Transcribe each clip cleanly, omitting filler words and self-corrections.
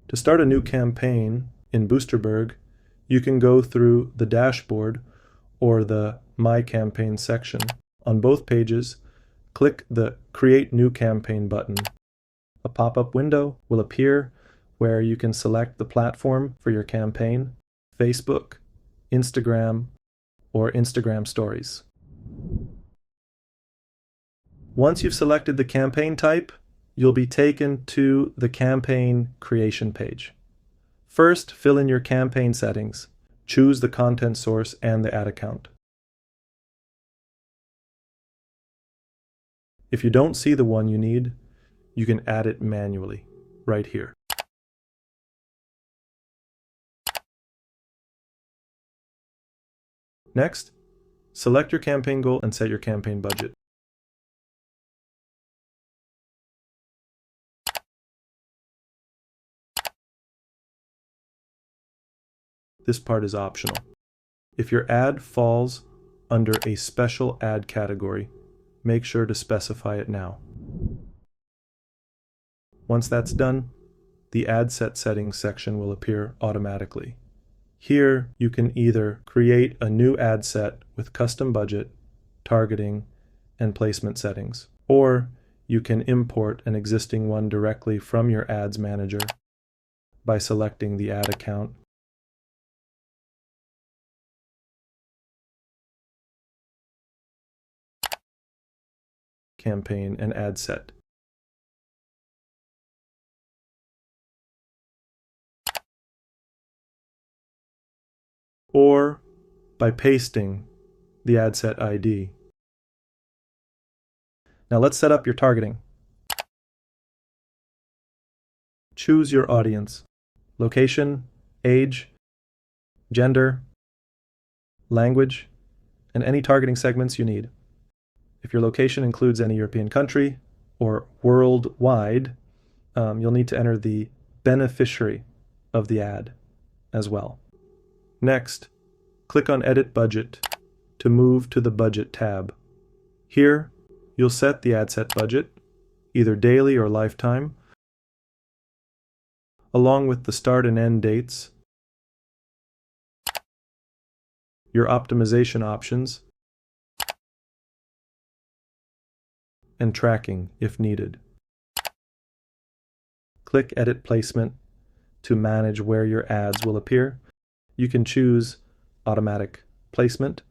To start a new campaign in Boosterberg, you can go through the dashboard or the My Campaign section. On both pages, click the Create New Campaign button. A pop-up window will appear where you can select the platform for your campaign: Facebook, Instagram, or Instagram Stories. Once you've selected the campaign type, you'll be taken to the campaign creation page. First, fill in your campaign settings. Choose the content source and the ad account. If you don't see the one you need, you can add it manually right here. Next, select your campaign goal and set your campaign budget. This part is optional. If your ad falls under a special ad category, make sure to specify it now. Once that's done, the Ad Set Settings section will appear automatically. Here, you can either create a new ad set with custom budget, targeting, and placement settings, or you can import an existing one directly from your Ads Manager by selecting the ad account, campaign, and ad set. Or by pasting the ad set ID. Now let's set up your targeting. Choose your audience: location, age, gender, language, and any targeting segments you need. If your location includes any European country or worldwide, you'll need to enter the beneficiary of the ad as well. Next, click on Edit Budget to move to the Budget tab. Here, you'll set the ad set budget, either daily or lifetime, along with the start and end dates, your optimization options, and tracking if needed. Click Edit Placement to manage where your ads will appear. You can choose automatic placement,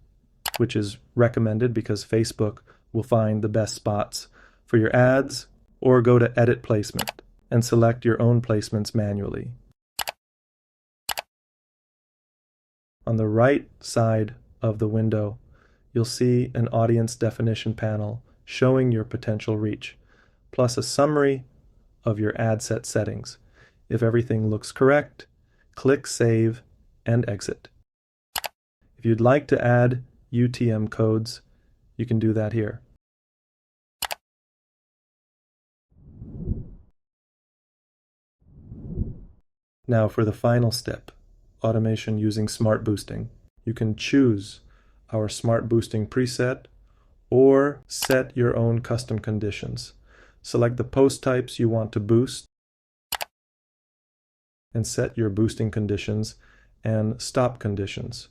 which is recommended because Facebook will find the best spots for your ads, or go to Edit Placement and select your own placements manually. On the right side of the window, you'll see an audience definition panel showing your potential reach, plus a summary of your ad set settings. If everything looks correct, click Save and Exit. If you'd like to add UTM codes, you can do that here. Now for the final step, automation using Smart Boosting. You can choose our Smart Boosting preset or set your own custom conditions. Select the post types you want to boost and set your boosting conditions and stop conditions.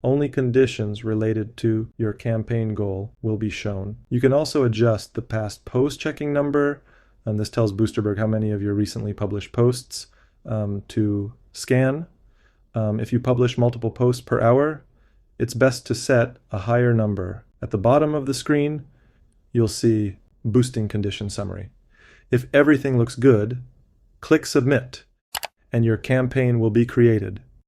Only conditions related to your campaign goal will be shown. You can also adjust the past post checking number, and this tells Boosterberg how many of your recently published posts to scan. If you publish multiple posts per hour, it's best to set a higher number. At the bottom of the screen, you'll see Boosting Condition Summary. If everything looks good, click Submit, and your campaign will be created.